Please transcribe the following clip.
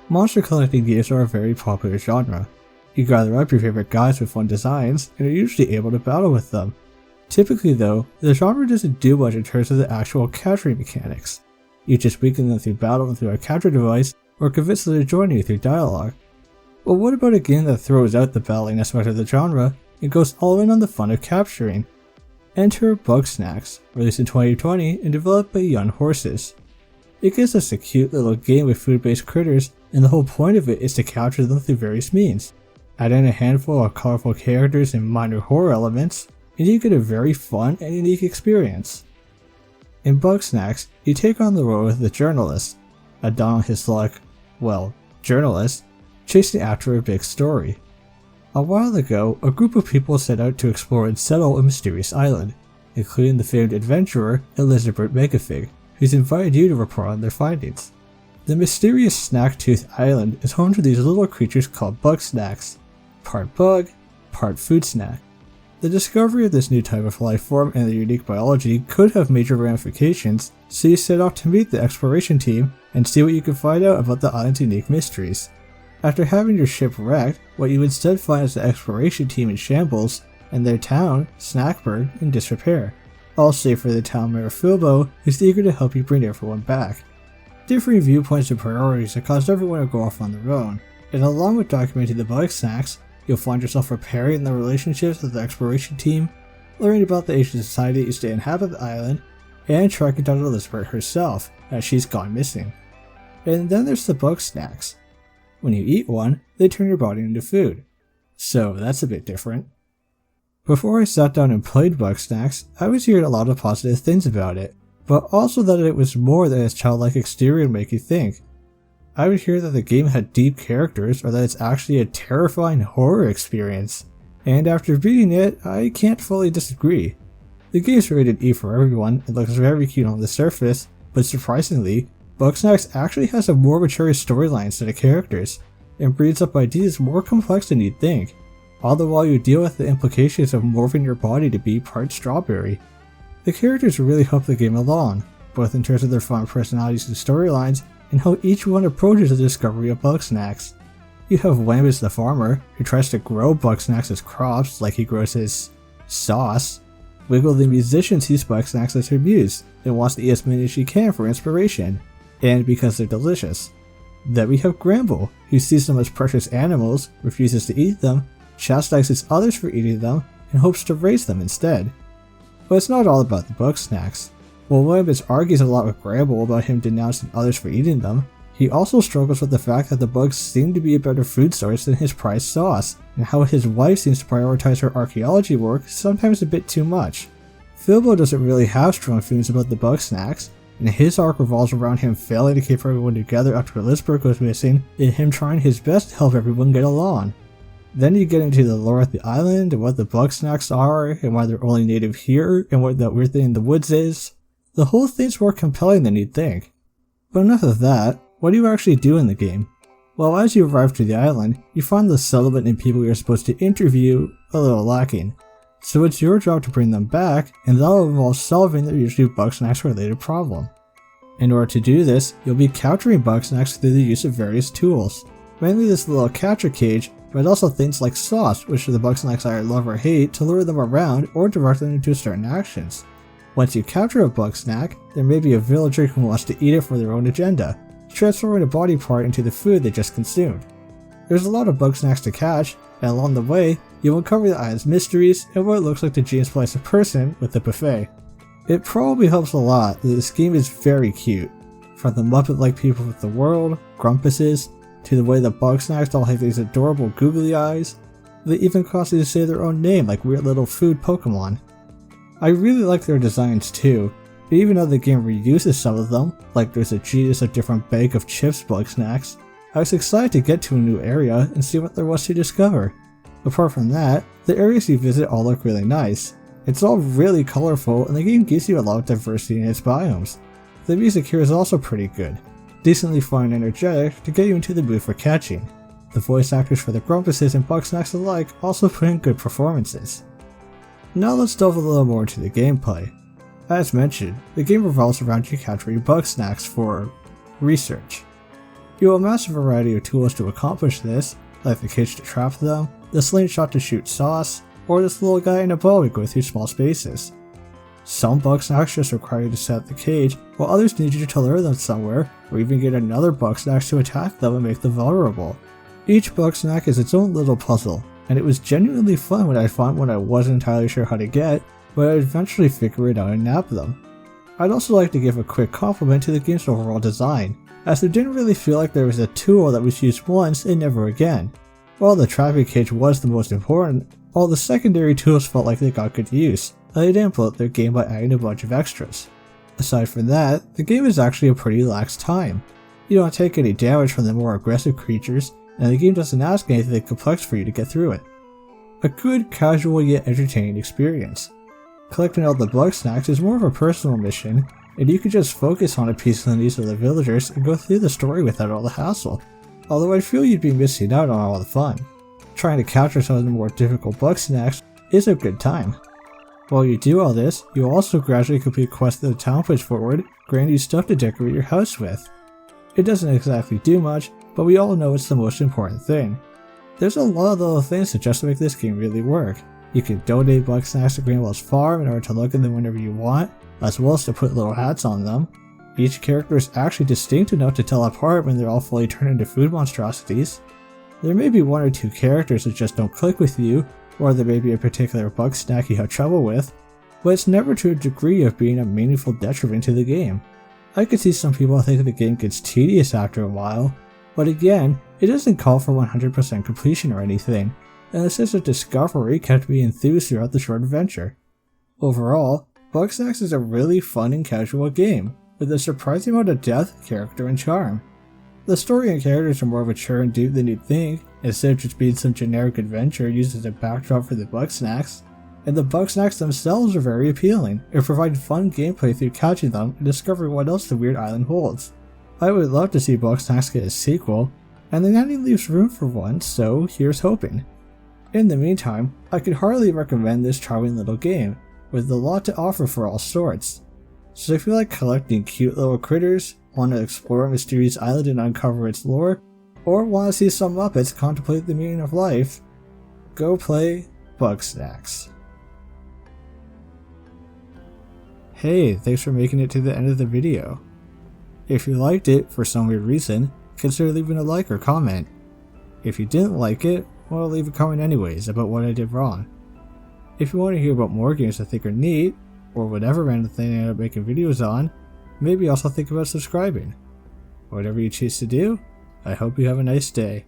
Monster collecting games are a very popular genre. You gather up your favorite guys with fun designs and are usually able to battle with them. Typically though, the genre doesn't do much in terms of the actual capturing mechanics. You just weaken them through battle through a capture device or convince them to join you through dialogue. But what about a game that throws out the battling aspect of the genre and goes all in on the fun of capturing? Enter Bugsnax, released in 2020 and developed by Young Horses. It gives us a cute little game with food-based critters, and the whole point of it is to capture them through various means. Add in a handful of colorful characters and minor horror elements, and you get a very fun and unique experience. In Bugsnax, you take on the role of the journalist, a down on his luck, journalist, chasing after a big story. A while ago, a group of people set out to explore and settle a mysterious island, including the famed adventurer Elizabeth Megafig, who's invited you to report on their findings. The mysterious Snacktooth Island is home to these little creatures called Bugsnax, part bug, part food snack. The discovery of this new type of life form and their unique biology could have major ramifications, so you set off to meet the exploration team and see what you can find out about the island's unique mysteries. After having your ship wrecked, what you instead find is the exploration team in shambles, and their town, Snackburg, in disrepair. All save for the town mayor Filbo, who's eager to help you bring everyone back. Differing viewpoints and priorities have caused everyone to go off on their own, and along with documenting the Bugsnax, you'll find yourself repairing the relationships of the exploration team, learning about the ancient society that used to inhabit the island, and tracking down Elizabeth herself, as she's gone missing. And then there's the Bugsnax. When you eat one, they turn your body into food. So that's a bit different. Before I sat down and played Bugsnax, I was hearing a lot of positive things about it, but also that it was more than its childlike exterior would make you think. I would hear that the game had deep characters or that it's actually a terrifying horror experience, and after beating it, I can't fully disagree. The game's rated E for everyone and looks very cute on the surface, but surprisingly, Bugsnax actually has a more mature storyline set of characters, and breeds up ideas more complex than you'd think, all the while you deal with the implications of morphing your body to be part strawberry. The characters really help the game along, both in terms of their fun personalities and storylines, and how each one approaches the discovery of Bugsnax. You have Wambus the farmer, who tries to grow Bugsnax' crops like he grows his sauce. Wiggle the musician sees Bugsnax as her muse, and wants to eat as many as she can for inspiration, and because they're delicious. Then we have Gramble, who sees them as precious animals, refuses to eat them, chastises others for eating them, and hopes to raise them instead. But it's not all about the Bugsnax. While Wambus argues a lot with Gramble about him denouncing others for eating them, he also struggles with the fact that the bugs seem to be a better food source than his prized sauce, and how his wife seems to prioritize her archaeology work sometimes a bit too much. Filbo doesn't really have strong feelings about the Bugsnax, and his arc revolves around him failing to keep everyone together after Elizabeth goes missing, and him trying his best to help everyone get along. Then you get into the lore of the island, and what the Bugsnax are, and why they're only native here, and what that weird thing in the woods is. The whole thing's more compelling than you'd think. But enough of that, what do you actually do in the game? Well, as you arrive to the island, you find the settlement and people you're supposed to interview a little lacking. So it's your job to bring them back, and that'll involve solving their usually Bugsnax related problem. In order to do this, you'll be capturing Bugsnax through the use of various tools. Mainly this little capture cage, but also things like sauce, which the Bugsnax either love or hate to lure them around or direct them into certain actions. Once you capture a Bugsnax, there may be a villager who wants to eat it for their own agenda, transforming a body part into the food they just consumed. There's a lot of Bugsnax to catch, and along the way, you'll uncover the island's mysteries and what looks like the James Splice of person with the buffet. It probably helps a lot that this game is very cute, from the Muppet-like people of the world, Grumpuses, to the way the Bugsnax all have these adorable googly eyes. They even cause you to say their own name like weird little food Pokemon. I really like their designs too, but even though the game reuses some of them, like there's a genus of different bag of chips Bugsnax, I was excited to get to a new area and see what there was to discover. Apart from that, the areas you visit all look really nice. It's all really colorful and the game gives you a lot of diversity in its biomes. The music here is also pretty good, decently fun and energetic to get you into the mood for catching. The voice actors for the Grumpuses and Bugsnax alike also put in good performances. Now let's delve a little more into the gameplay. As mentioned, the game revolves around you capturing Bugsnax for research. You will amass a variety of tools to accomplish this, like the cage to trap them, the slingshot to shoot sauce, or this little guy in a ball to go through small spaces. Some Bugsnax just require you to set up the cage, while others need you to lure them somewhere, or even get another Bugsnax to attack them and make them vulnerable. Each Bugsnax is its own little puzzle, and it was genuinely fun when I found one I wasn't entirely sure how to get, but I'd eventually figure it out and nab them. I'd also like to give a quick compliment to the game's overall design, as it didn't really feel like there was a tool that was used once and never again. While the trapping cage was the most important, all the secondary tools felt like they got good use, and they didn't bloat their game by adding a bunch of extras. Aside from that, the game is actually a pretty lax time. You don't take any damage from the more aggressive creatures, and the game doesn't ask anything complex for you to get through it. A good, casual yet entertaining experience. Collecting all the Bugsnax is more of a personal mission, and you can just focus on appeasing the needs of the villagers and go through the story without all the hassle, although I feel you'd be missing out on all the fun. Trying to capture some of the more difficult Bugsnax is a good time. While you do all this, you'll also gradually complete quests that the town puts forward, granting you stuff to decorate your house with. It doesn't exactly do much, but we all know it's the most important thing. There's a lot of little things to just make this game really work. You can donate Bugsnax to Grandma's farm in order to look at them whenever you want, as well as to put little hats on them. Each character is actually distinct enough to tell apart when they're all fully turned into food monstrosities. There may be one or two characters that just don't click with you, or there may be a particular Bugsnax you have trouble with, but it's never to a degree of being a meaningful detriment to the game. I could see some people think the game gets tedious after a while, but again, it doesn't call for 100% completion or anything, and the sense of discovery kept me enthused throughout the short adventure. Overall, Bugsnax is a really fun and casual game, with a surprising amount of depth, character, and charm. The story and characters are more mature and deep than you'd think, instead of just being some generic adventure used as a backdrop for the Bugsnax, and the Bugsnax themselves are very appealing, and provide fun gameplay through catching them and discovering what else the weird island holds. I would love to see Bugsnax get a sequel, and the ending leaves room for one, so here's hoping. In the meantime, I could hardly recommend this charming little game, with a lot to offer for all sorts. So if you like collecting cute little critters, want to explore a mysterious island and uncover its lore, or want to see some Muppets contemplate the meaning of life, go play Bugsnax. Hey, thanks for making it to the end of the video. If you liked it for some weird reason, consider leaving a like or comment. If you didn't like it, well, leave a comment anyways about what I did wrong. If you want to hear about more games I think are neat, or whatever random thing I end up making videos on, maybe also think about subscribing. Whatever you choose to do, I hope you have a nice day.